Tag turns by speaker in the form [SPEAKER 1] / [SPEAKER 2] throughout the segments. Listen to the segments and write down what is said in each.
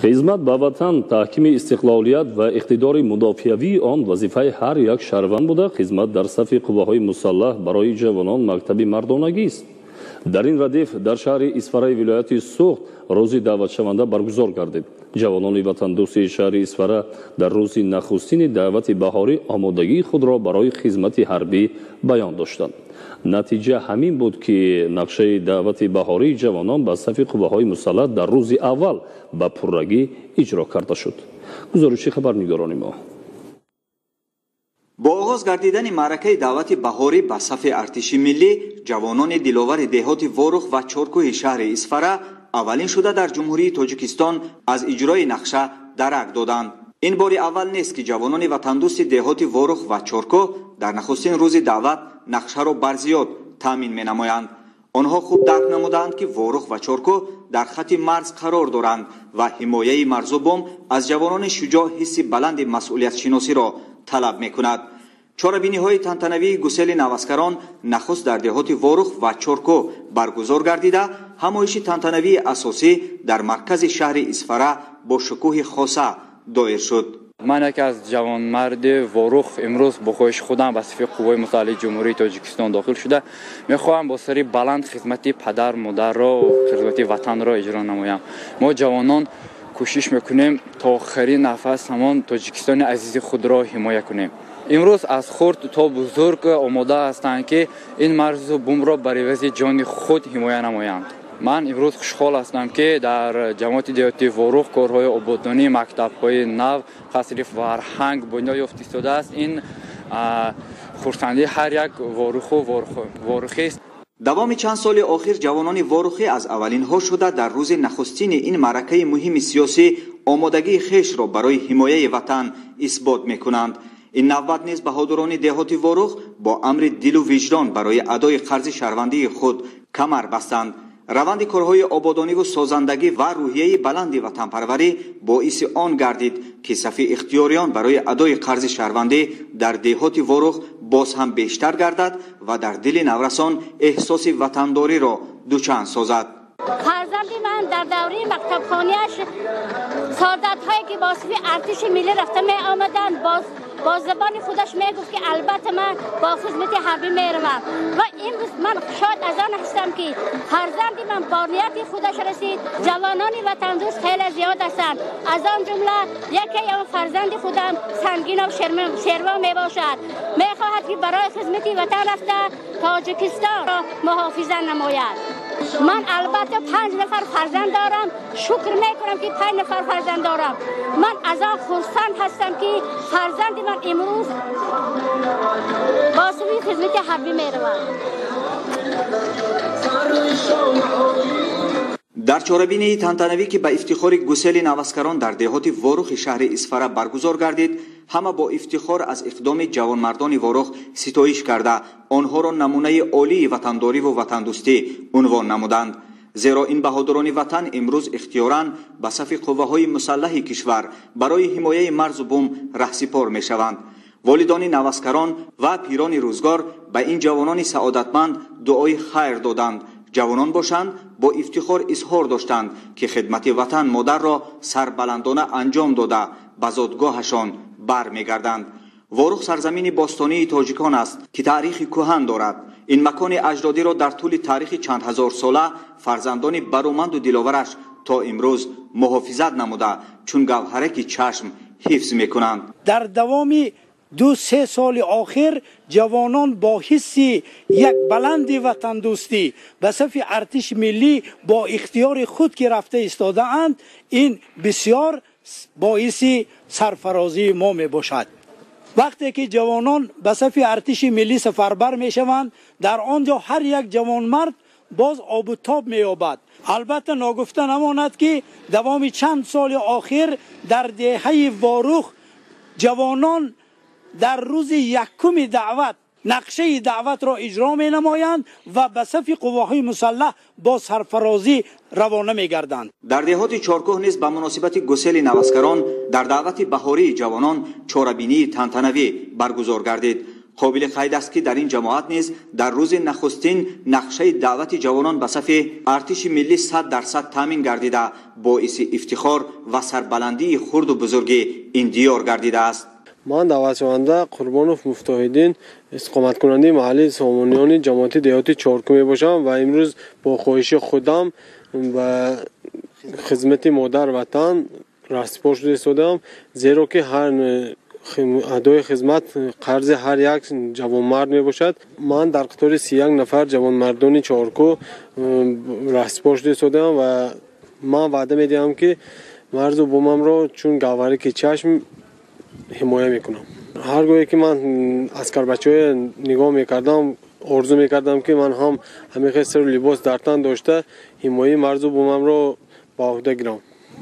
[SPEAKER 1] خدمت به وطن، تحکیم استقلالیت و اقتدار مدافعوی آن وظیفه هر یک شهروند بوده. خدمت در صف قوه‌های مسلح برای جوانان مکتب مردانگی است. در این ردیف در شهر اسفره ولایت سوخت روزی دعوت شونده برگزار گردید. جوانان وطن دوستی شهر اسفره در روز نخستین دعوت بهاری آمادگی خود را برای خدمت حربی بیان داشتند. نتیجه همین بود که نقشه دعوت بهاری جوانان به صف قوه‌های مسلح در روز اول به پررگی اجرا کرده شد. گزارش خبرنگاران ما.
[SPEAKER 2] با آغاز گردیدن معرکه دعوت بهاری به صف ارتش ملی، جوانان دلاور دهات وارخ و چارکوه شهر اسفره اولین شده در جمهوری تاجیکستان از اجرای نقشه درک دادند. این بار اول نیست که جوانان وطندوست دهات وارخ و چارکوه در نخستین روز دعوت نقشه را برزیاد تامین می نمایند. آنها خوب درک نمودند که وارخ و چارکوه در خط مرز قرار دارند و حمایه مرز و بم از جوانان شجاع حس بلند مسئولیت شناسی را طلب می کند. چاره‌بینی های تنتنوی گسیل نوسکران نخست در دهات وارخ و چارکوه برگزار گردیده، همایش تنتنوی اساسی در مرکز شهر اسفره با شکوه خاصه دایر شد.
[SPEAKER 3] من یکی از جوانمرد وارخ امروز با خواهش خودم به صف قوای مسلح جمهوری تاجیکستان داخل شده. میخواهم با سری بلند خدمت پدر مادر را و خدمت وطن را اجرا نمایم. ما جوانان کوشش میکنیم تا آخرین نفس همان تاجیکستان عزیز خود را حمایت کنیم. امروز از خرد تا بزرگ آماده هستند که این مرز و بوم را بر عوض جان خود حمایت نمایند. من امروز خوشحال هستم که در جماعت دهاتی وارخ کارهای آبادانی، مکتب‌های نو، قصر فرهنگ بنیاد یافته است. این خرسندی هر یک وارخ و وارخی است.
[SPEAKER 2] دوام چند سال آخر جوانان وارخی از اولین ها شده در روز نخستین این معرکه مهم سیاسی آمادگی خویش را برای حمایت وطن اثبات می‌کنند. این نوبت نیز بهادران دهات وارخ با امر دل و وجدان برای ادای قرض شهروندی خود کمر بستند. روند کارهای آبادانی و سازندگی و روحیه بلند وطن پروری باعث آن گردید که صف اختیاریان برای ادای قرض شهروندی در دهات وارخ باز هم بیشتر گردد و در دل نورسان احساس وطنداری را دوچند سازد.
[SPEAKER 4] فرزند من در دوره مکتب خانیش سعادت هایی که با صف ارتش ملی رفته می آمدند با زبان خودش می گفت که البته من با خدمت حربی می روم و امروز من شاید از آن هستم که فرزند من با نیت خودش رسید. جوانان وطن دوست خیلی زیاد هستند، از آن جمله یکی از فرزند خودم سنگین و شیروا می باشد. می خواهد که برای خدمت وطن رفته تاجیکستان را محافظت نماید. من البته 5 نفر فرزند دارم، شکر میکنم که 5 نفر فرزند دارم. من از آن خرسند هستم که فرزند من امروز با سوی خدمت حربی میروند.
[SPEAKER 2] در چاره‌بینی تنتنوی که به افتخار گسیل نوسکران در دهات وارخ شهر اسفره برگزار گردید، همه با افتخار از اقدام جوانمردان وارخ ستایش کرده آنها را نمونه عالی وطنداری و وطندوستی عنوان نمودند. زیرا این بهادران وطن امروز اختیاراً به صف قوه‌های مسلح کشور برای حمایت مرز و بوم رهسپار می شوند. والدان نوسکران و پیران روزگار به این جوانان سعادتمند دعای خیر دادند. جوانان باشند با افتخار اظهار داشتند که خدمت وطن مادر را سربلندانه انجام داده به زادگاهشان برمیگردند. وارخ سرزمین باستانی تاجیکان است که تاریخ کهن دارد. این مکان اجدادی را در طول تاریخ چند هزار ساله فرزندان برومند و دلاورش تا امروز محافظت نموده چون گوهره که چشم حفظ میکنند.
[SPEAKER 5] در دوام 2-3 سال آخر جوانان با حس یک بلند وطن دوستی به صف ارتش ملی با اختیار خود که رفته ایستاده اند، این بسیار باعث سرفرازی ما می باشد. وقتی که جوانان به صف ارتش ملی سفربر می شوند، در آنجا هر یک جوان مرد باز آب و تاب می یابد. البته ناگفته نماند که دوام چند سال آخر در دهه وارخ جوانان در روز یکم دعوت نقشه دعوت را اجرا می نمایند و به صف قواهای مسلح با سرفرازی روانه می گردند.
[SPEAKER 2] در دهات چارکوه نیز به مناسبت گسیل نوسکران در دعوت بهاری جوانان چاره‌بینی تنتنوی برگزار گردید. قابل قید است که در این جماعت نیز در روز نخستین نقشه دعوت جوانان به صف ارتش ملی 100% تامین گردیده باعث افتخار و سربلندی خرد و بزرگ این دیار گردیده است.
[SPEAKER 6] من دعوت شونده قربانوف مفتاحدین استقامت کننده محلی سامانیان جماعت دهاتی چارکو می باشم و امروز با خواهش خودم و خدمت مادر وطن راسپور شده استادم، زیرا که هر ادای خدمت قرض هر یک جوانمرد می باشد. من در قطار 31 نفر جوانمردان چارکو راسپور شده استادم و من وعده می دهم که مرز و بومم را چون گوهری که چشم حمایه میکنم. هرگاهی که من اسکر بچه‌های نگاه میکردم آرزو میکردم که من هم همیشه سر لباس در تن داشته حمایه مرز و بومم را به عهده گیرم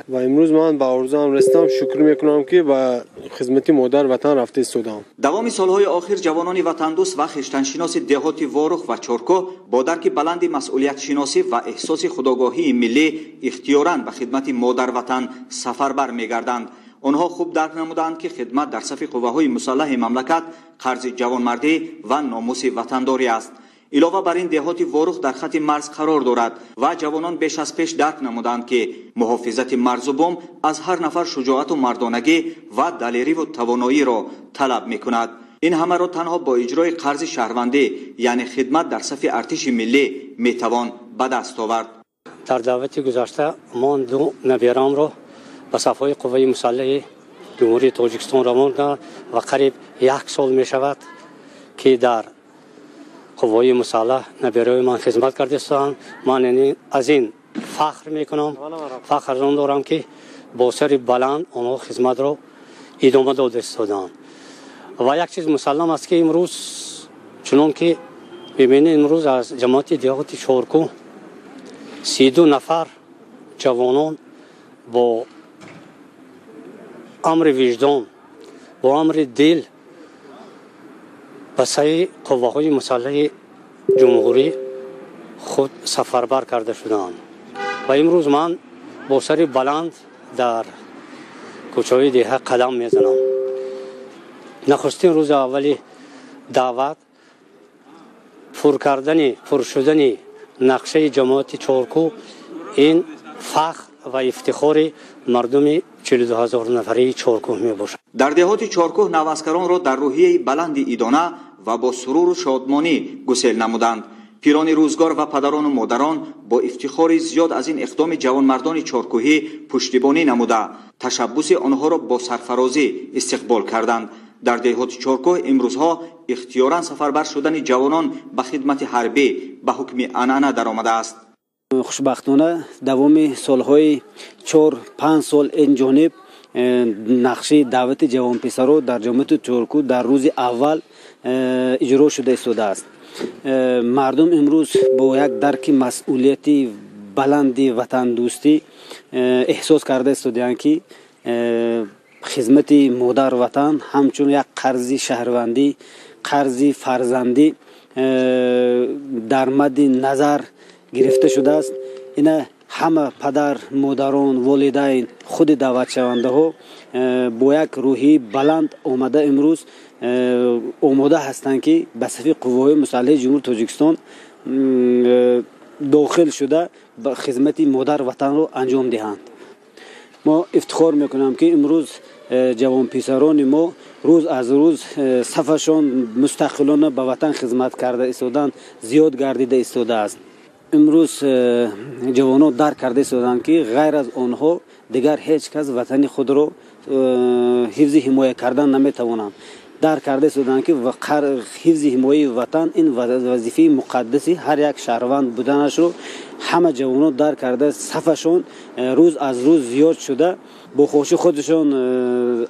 [SPEAKER 6] و امروز من به آرزوام رسیدم. شکر میکنم که به خدمت مادر وطن رفته استادم.
[SPEAKER 2] دوام سالهای آخر جوانان وطن دوست و خویشتنشناس دهات وارخ و چارکو با درک بلند مسئولیت شناسی و احساس خودآگاهی ملی اختیاراً به خدمت مادر وطن سفربر میگردند. آنها خوب درک نمودند که خدمت در صف قوه‌های مسلح مملکت قرض جوانمردی و ناموس وطنداری است. علاوه بر این دهات وارخ در خط مرز قرار دارد و جوانان بیش از پیش درک نمودند که محافظت مرز و بم از هر نفر شجاعت و مردانگی و دلیری و توانایی را طلب می‌کند. این همه را تنها با اجرای قرض شهروندی یعنی خدمت در صف ارتش ملی میتوان به دست آورد.
[SPEAKER 7] در دعوت گذشته من دو نبیرم را به صفهای قوه مسلح جمهوری تاجیکستان رواندم و قریب 1 سال می شود که در قوه مسلح نبیرای من خدمت کرده هستند. من از این فخر می کنم، فخر از آن دارم که با سر بلند آنها خدمت را ادامه داده استادند. و یک چیز مسلم است که امروز چنان که ببینید امروز از جماعت دهات چارکو 32 نفر جوانان با امر وجدان با امر دل به سعی قوه های مسلح جمهوری خود سفربر کرده شدند و امروز من با سر بلند در کوچه های دیه قدم میزنم. نخستین روز اولی دعوت پر شدن نقشه جماعت چارکو این فخر و افتخار مردم 42,000 نفری چارکو می باشد.
[SPEAKER 2] در دهات چارکو نواسکران را در روحیه بلند ایدانه و با سرور و شادمانی گسیل نمودند. پیران روزگار و پدران و مادران با افتخار زیاد از این اقدام جوانمردان چارکویی پشتیبانی نموده تشبث آنها را با سرفرازی استقبال کردند. در دهات چارکو امروزها اختیاراً سفربر شدن جوانان به خدمت حربی به حکم عنعنه درآمده است.
[SPEAKER 8] خوشبختانه دوام سالهای 4-5 سال این جانب نقشه دعوت جوان پسرها در جماعت چارکو در روز اول اجرا شده استاده است. مردم امروز با یک درک مسئولیتی بلند وطن دوستی احساس کرده استادند که خدمت مادر وطن همچون یک قرض شهروندی، قرض فرزندی در مد نظر گرفته شده است. این همه پدر، مادران، والدین، خود دعوت شونده ها با یک روحی بلند آمده امروز آماده هستند که به صف قوه مسلح جمهوری تاجیکستان داخل شده به خدمت مادر وطن را انجام دهند. ما افتخار میکنم که امروز جوان پسران ما روز از روز صفشان مستقلانه به وطن خدمت کرده ایستادند زیاد گردیده ایستاده است. امروز جوانان درک کرده ایستادند که غیر از آنها دیگر هیچ کس وطن خود را حفظ حمایت کردن نمیتوانند. درک کرده ایستادند که حفظ حمایت وطن این وظیفه مقدسی هر یک شهروند بودنش رو همه جوانان درک کرده صفشان روز از روز زیاد شده با خوشی خودشان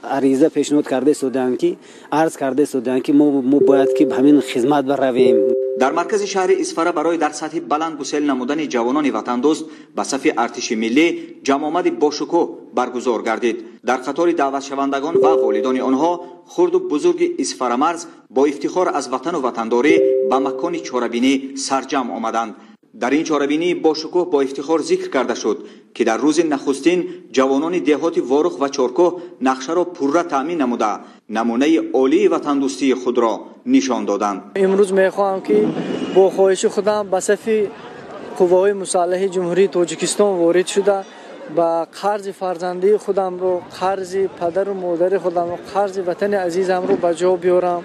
[SPEAKER 8] عریضه پیشنهاد کرده ایستادند که عرض کرده ایستادند که ما باید که همین خدمت برویم.
[SPEAKER 2] در مرکز شهر اسفره برای در سطح بلند گسیل نمودن جوانان وطن دوست به صف ارتش ملی جمع آمد باشکوه برگزار گردید. در قطار دعوت شوندگان و والدان آنها خرد و بزرگ اسفره مرز با افتخار از وطن و وطنداری به مکان چاره‌بینی سرجم آمدند. در این چاره‌بینی با شکوه با افتخار ذکر کرده شد که در روز نخستین جوانان دهات وارخ و چارکوه نقشه را پورا تامین نموده نمونه عالی وطندوستی خود را نشان دادند.
[SPEAKER 9] امروز میخواهم که با خواهش خودم به صف قوای مسلح جمهوری تاجیکستان وارد شده با قرض فرزندی خودم رو، قرض پدر و مادر خودم رو، قرض وطن عزیزم رو به جا بیارم،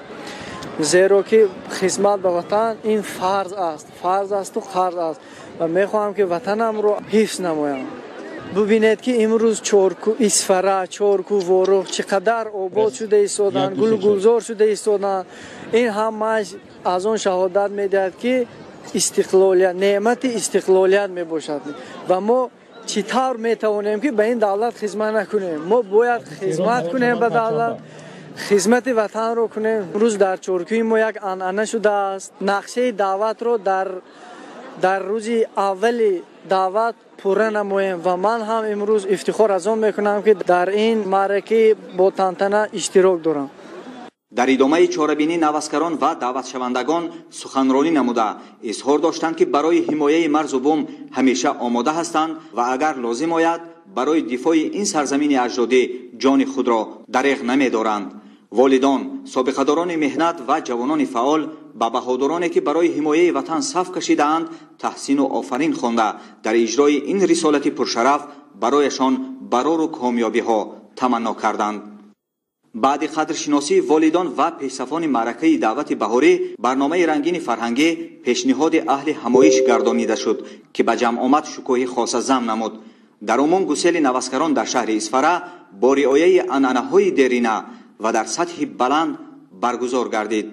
[SPEAKER 9] زیرا که خدمت به وطن این فرض است و قرض است و میخواهم که وطنم رو حفظ نمایم. ببینید که امروز چارکو، اسفره، چارکو، وارخ چقدر آباد شده ایستادن، گل گلزار شده ایستادن. این همش از آن شهادت میدهد که استقلالیت، نعمت استقلالیت میباشد و ما چطور میتوانیم که به این دولت خدمت نکنیم؟ ما باید خدمت کنیم به دولت، خدمت وطن رو کنیم. امروز در چارکوی ما یک عنعنه شده است نقشه دعوت رو در روز اول دعوت پوره نماییم و من هم امروز افتخار از آن میکنم که در این معرکه با تنتنه اشتراک دارم.
[SPEAKER 2] در ادامه چاره‌بینی نوسکران و دعوت شوندگان سخنرانی نموده اظهار داشتند که برای حمایت مرز و بوم همیشه آماده هستند و اگر لازم آید برای دفاع این سرزمین اجدادی جان خود را دریغ نمی‌دارند. والدان، سابقه‌داران مهنت و جوانان فعال به بهادرانی که برای حمایت وطن صف کشیدند تحسین و آفرین خوانده در اجرای این رسالت پرشرف برایشان برار و کامیابی ها تمنا کردند. بعد قدرشناسی والدان و پیشصفان معرکه دعوت بهاری برنامه رنگین فرهنگی پیشنهاد اهل همایش گردانیده شد که به جمع آمد شکوه خاص ضم نمود. در عموم گسیل نوسکران در شهر اسفره با رعایت عنعنه‌های دیرینه و در سطح بلند برگزار گردید.